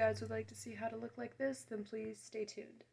guys would like to see how to look like this, then please stay tuned.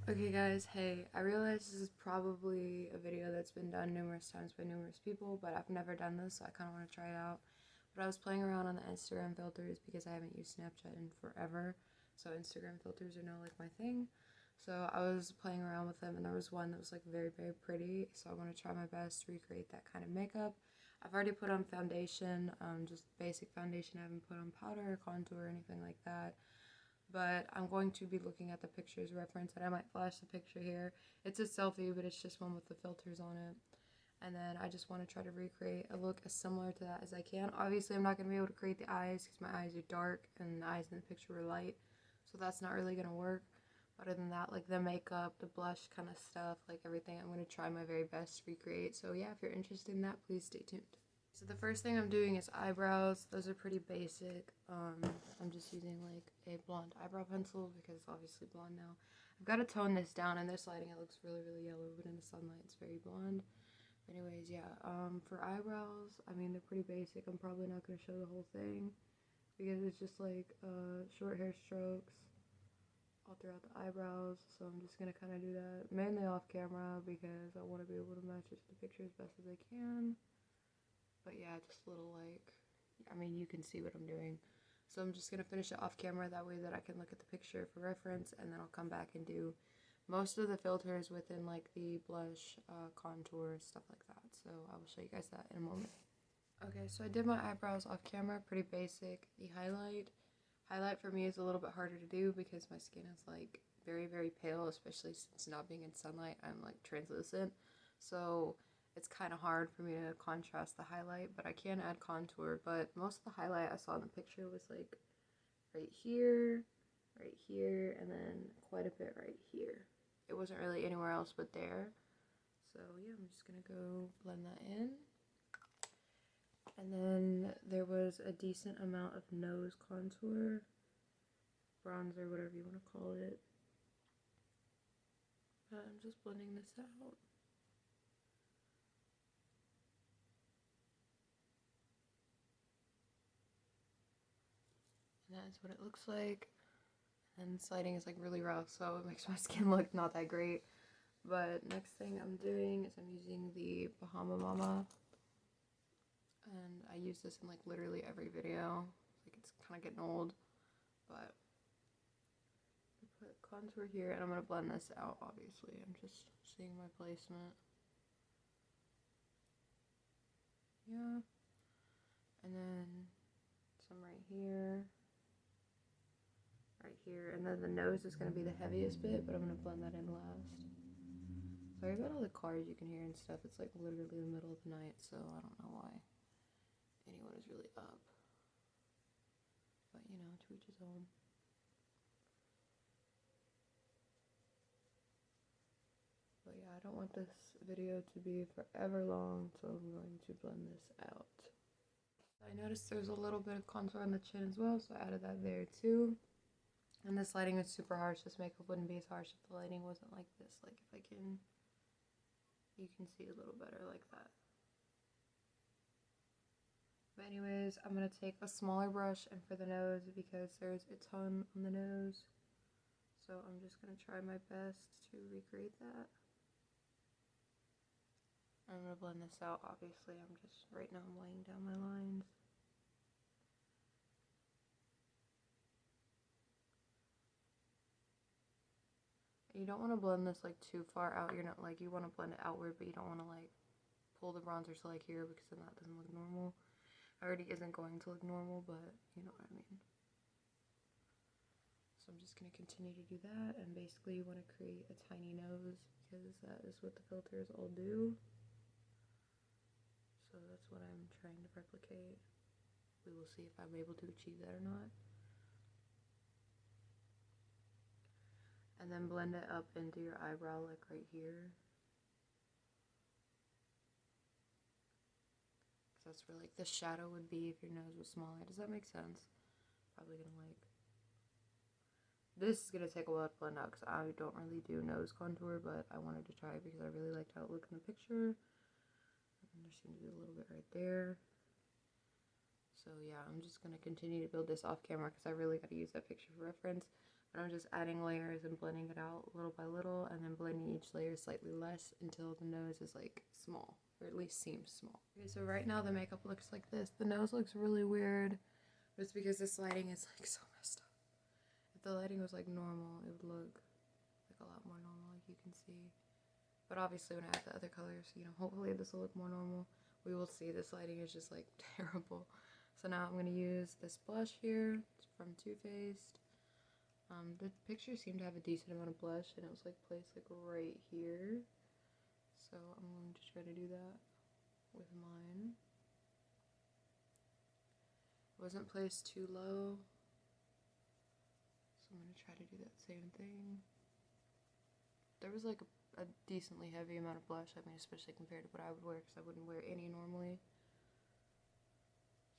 Okay guys, hey, I realize this is probably a video that's been done numerous times by numerous people, but I've never done this, so I kind of want to try it out. But I was playing around on the Instagram filters because I haven't used Snapchat in forever, so Instagram filters are now like my thing. So I was playing around with them, and there was one that was like very, very pretty, so I want to try my best to recreate that kind of makeup. I've already put on foundation, just basic foundation. I haven't put on powder or contour or anything like that. But I'm going to be looking at the pictures reference, and I might flash the picture here. It's a selfie, but it's just one with the filters on it. And then I just want to try to recreate a look as similar to that as I can. Obviously, I'm not going to be able to create the eyes because my eyes are dark and the eyes in the picture were light. So that's not really going to work. But other than that, like the makeup, the blush kind of stuff, like everything, I'm going to try my very best to recreate. So yeah, if you're interested in that, please stay tuned. So the first thing I'm doing is eyebrows. Those are pretty basic. I'm just using like a blonde eyebrow pencil because it's obviously blonde now. I've got to tone this down. In this lighting it looks really, really yellow, but in the sunlight it's very blonde. Anyways, yeah, for eyebrows, I mean, they're pretty basic. I'm probably not going to show the whole thing because it's just like short hair strokes all throughout the eyebrows. So I'm just going to kind of do that mainly off camera because I want to be able to match it to the picture as best as I can. But yeah, just little like, I mean, you can see what I'm doing. So I'm just going to finish it off camera that way that I can look at the picture for reference, and then I'll come back and do most of the filters within like the blush, contour, stuff like that. So I will show you guys that in a moment. Okay, so I did my eyebrows off camera, pretty basic. The highlight for me is a little bit harder to do because my skin is like very, very pale, especially since not being in sunlight, I'm like translucent. So it's kind of hard for me to contrast the highlight, but I can add contour. But most of the highlight I saw in the picture was like right here, and then quite a bit right here. It wasn't really anywhere else but there. So yeah, I'm just gonna go blend that in. And then there was a decent amount of nose contour, bronzer, whatever you want to call it. But I'm just blending this out. And that's what it looks like. And this lighting is like really rough, so it makes my skin look not that great. But next thing I'm doing is I'm using the Bahama Mama, and I use this in like literally every video. Like it's kind of getting old, but I put contour here, and I'm gonna blend this out. Obviously, I'm just seeing my placement. Yeah, and then some right here. Right here, and then the nose is going to be the heaviest bit, but I'm going to blend that in last. Sorry about all the cars you can hear and stuff. It's like literally the middle of the night, so I don't know why anyone is really up. But you know, to each his own. But yeah, I don't want this video to be forever long, so I'm going to blend this out. I noticed there's a little bit of contour on the chin as well, so I added that there too. And this lighting is super harsh. This makeup wouldn't be as harsh if the lighting wasn't like this. Like if I can, you can see a little better like that. But anyways, I'm going to take a smaller brush and for the nose because there's a ton on the nose. So I'm just going to try my best to recreate that. I'm going to blend this out, obviously. Right now I'm laying down my lines. You don't want to blend this like too far out. You're not like, you want to blend it outward, but you don't want to like pull the bronzer to like here because then that doesn't look normal. It already isn't going to look normal, but you know what I mean. So I'm just going to continue to do that, and basically you want to create a tiny nose because that is what the filters all do. So that's what I'm trying to replicate. We will see if I'm able to achieve that or not. And then blend it up into your eyebrow, like right here. Because that's where like the shadow would be if your nose was smaller. Does that make sense? Probably gonna like... This is gonna take a while to blend out because I don't really do nose contour, but I wanted to try it because I really liked how it looked in the picture. And there seemed to be a little bit right there. So yeah, I'm just going to continue to build this off camera because I really got to use that picture for reference. But I'm just adding layers and blending it out little by little, and then blending each layer slightly less until the nose is like small, or at least seems small. Okay, so right now the makeup looks like this. The nose looks really weird, but it's because this lighting is like so messed up. If the lighting was like normal, it would look like a lot more normal, like you can see. But obviously when I add the other colors, you know, hopefully this will look more normal. We will see. This lighting is just like terrible. So now I'm going to use this blush here. It's from Too Faced. The picture seemed to have a decent amount of blush, and it was like placed like right here. So I'm going to try to do that with mine. It wasn't placed too low, so I'm going to try to do that same thing. There was like a decently heavy amount of blush, I mean, especially compared to what I would wear, because I wouldn't wear any normally.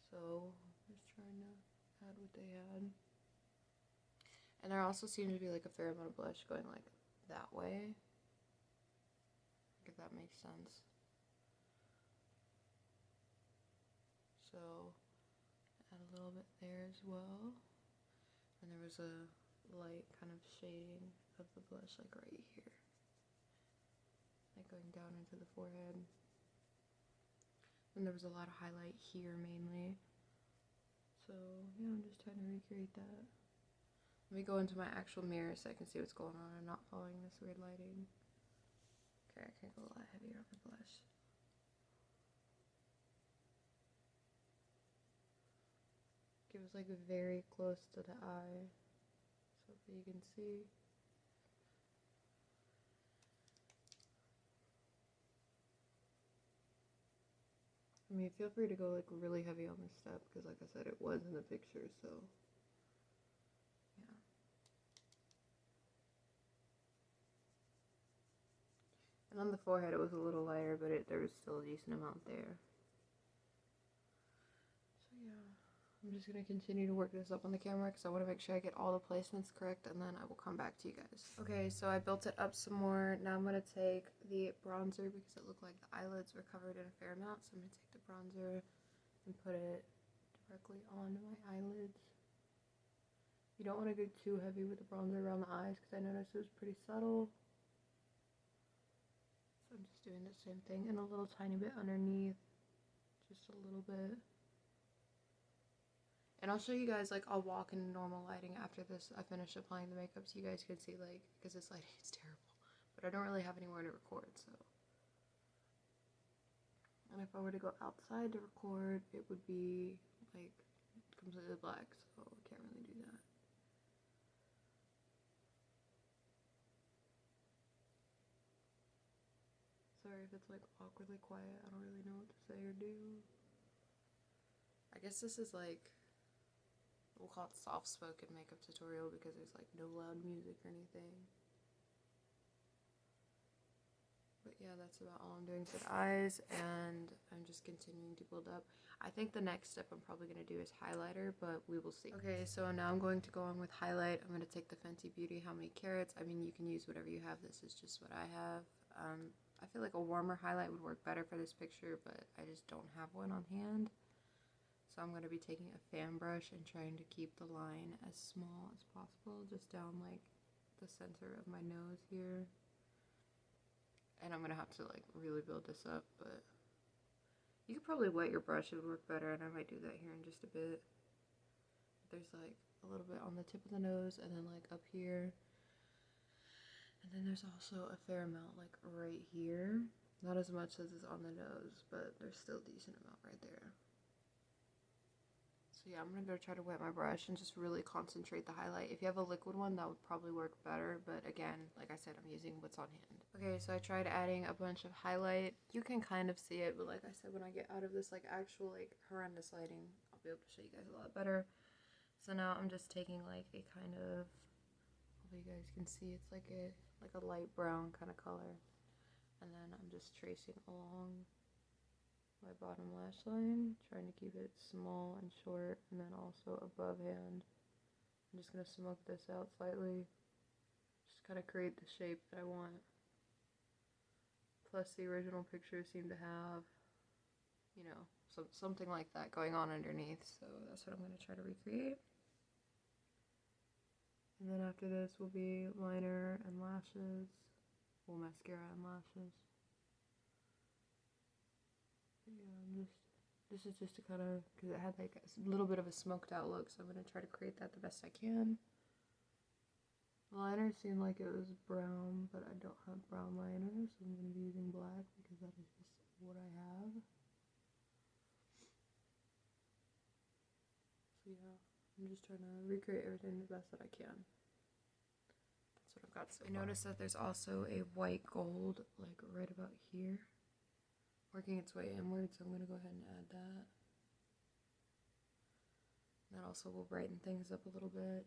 So just trying to add what they had. And there also seemed to be like a fair amount of blush going like that way, if that makes sense. So add a little bit there as well. And there was a light kind of shading of the blush like right here, like going down into the forehead. And there was a lot of highlight here mainly. So yeah, I'm just trying to recreate that. Let me go into my actual mirror so I can see what's going on and not following this weird lighting. Okay, I can go a lot heavier on the blush. It was like very close to the eye, so that you can see. I mean, feel free to go like really heavy on this step because like I said, it was in the picture, so yeah. And on the forehead it was a little lighter, but there was still a decent amount there. So yeah, I'm just gonna continue to work this up on the camera because I want to make sure I get all the placements correct, and then I will come back to you guys. Okay, so I built it up some more. Now I'm gonna take the bronzer because it looked like the eyelids were covered in a fair amount, so I'm gonna take the bronzer and put it directly onto my eyelids. You don't want to go too heavy with the bronzer around the eyes because I noticed it was pretty subtle. So I'm just doing the same thing and a little tiny bit underneath, just a little bit. And I'll show you guys, like, I'll walk in normal lighting after this. I finish applying the makeup so you guys can see, like, because this lighting is terrible. But I don't really have anywhere to record, so. And if I were to go outside to record, it would be, like, completely black, so I can't really do that. Sorry if it's, like, awkwardly quiet. I don't really know what to say or do. I guess this is, like, we'll call it soft-spoken makeup tutorial because there's, like, no loud music or anything. But yeah, that's about all I'm doing for the eyes, and I'm just continuing to build up. I think the next step I'm probably going to do is highlighter, but we will see. Okay, so now I'm going to go on with highlight. I'm going to take the Fenty Beauty How Many Carats. I mean, you can use whatever you have. This is just what I have. I feel like a warmer highlight would work better for this picture, but I just don't have one on hand. So I'm going to be taking a fan brush and trying to keep the line as small as possible, just down like the center of my nose here. And I'm going to have to like really build this up, but you could probably wet your brush, it would work better, and I might do that here in just a bit. There's like a little bit on the tip of the nose and then like up here. And then there's also a fair amount like right here. Not as much as is on the nose, but there's still a decent amount right there. So yeah, I'm gonna go try to wet my brush and just really concentrate the highlight. If you have a liquid one, that would probably work better, but again, like I said, I'm using what's on hand. Okay, so I tried adding a bunch of highlight. You can kind of see it, but like I said, when I get out of this like actual like horrendous lighting, I'll be able to show you guys a lot better. So now I'm just taking like a kind of, hopefully you guys can see, it's like a light brown kind of color. And then I'm just tracing along my bottom lash line, trying to keep it small and short, and then also above hand. I'm just going to smoke this out slightly, just kind of create the shape that I want. Plus the original picture seemed to have, you know, something like that going on underneath, so that's what I'm going to try to recreate. And then after this will be liner and lashes, well, mascara and lashes. But yeah, this is just to kind of, because it had like a little bit of a smoked out look, so I'm going to try to create that the best I can. The liner seemed like it was brown, but I don't have brown liner, so I'm going to be using black because that is just what I have. So yeah, I'm just trying to recreate everything the best that I can. That's what I've got so far. I noticed that there's also a white gold, like right about here, working its way inward, so I'm going to go ahead and add that. That also will brighten things up a little bit.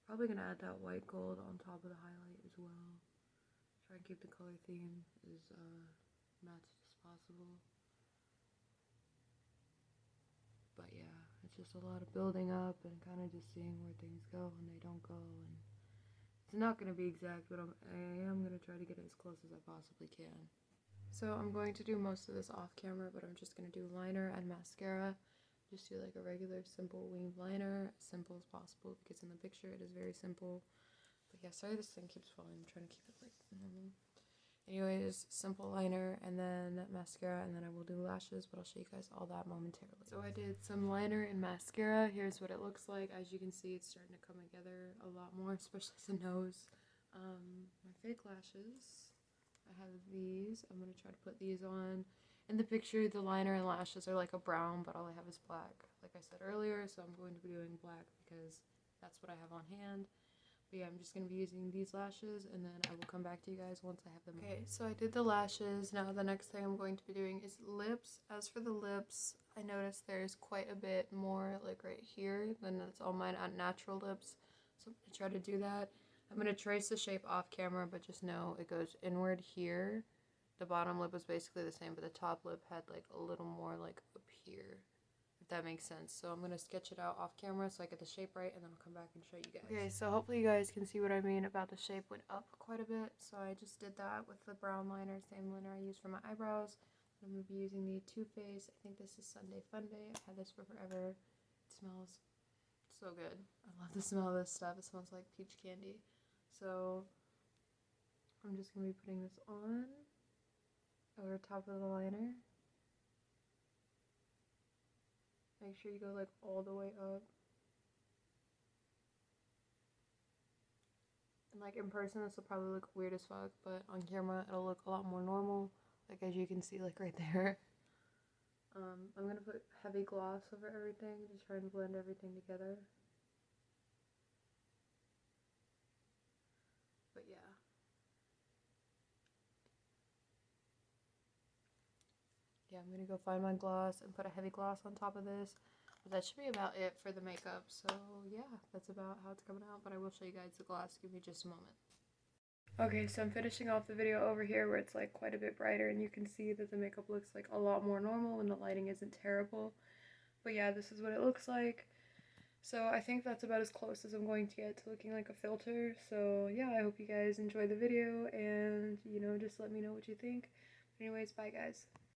Probably going to add that white gold on top of the highlight as well. Try and keep the color theme as matched as possible. But yeah, it's just a lot of building up and kind of just seeing where things go when they don't go. And it's not going to be exact, but I am going to try to get it as close as I possibly can. So I'm going to do most of this off camera, but I'm just going to do liner and mascara. Just do like a regular simple winged liner, as simple as possible, because in the picture it is very simple. But yeah, sorry this thing keeps falling. I'm trying to keep it like normal. Anyways, simple liner and then mascara, and then I will do lashes, but I'll show you guys all that momentarily. So I did some liner and mascara. Here's what it looks like. As you can see, it's starting to come together a lot more, especially the nose. My fake lashes, I have these. I'm going to try to put these on. In the picture, the liner and lashes are like a brown, but all I have is black, like I said earlier, so I'm going to be doing black because that's what I have on hand. But yeah, I'm just going to be using these lashes, and then I will come back to you guys once I have them on. Okay, so I did the lashes. Now the next thing I'm going to be doing is lips. As for the lips, I noticed there's quite a bit more like right here than that's all mine at natural lips, so I'm going to try to do that. I'm going to trace the shape off camera, but just know it goes inward here. The bottom lip was basically the same, but the top lip had like a little more like up here, if that makes sense. So I'm going to sketch it out off camera so I get the shape right, and then I'll come back and show you guys. Okay, so hopefully you guys can see what I mean about the shape went up quite a bit. So I just did that with the brown liner, same liner I used for my eyebrows. I'm going to be using the Too Faced. I think this is Sunday Funday. I've had this for forever. It smells so good. I love the smell of this stuff. It smells like peach candy. So I'm just going to be putting this on over top of the liner. Make sure you go like all the way up. And like in person this will probably look weird as fuck, but on camera it'll look a lot more normal, like as you can see like right there. I'm gonna put heavy gloss over everything, just try and blend everything together. But yeah. Yeah, I'm gonna go find my gloss and put a heavy gloss on top of this. But that should be about it for the makeup. So yeah, that's about how it's coming out. But I will show you guys the gloss. Give me just a moment. Okay, so I'm finishing off the video over here where it's like quite a bit brighter, and you can see that the makeup looks like a lot more normal when the lighting isn't terrible. But yeah, this is what it looks like. So I think that's about as close as I'm going to get to looking like a filter. So yeah, I hope you guys enjoy the video, and you know, just let me know what you think. Anyways, bye guys.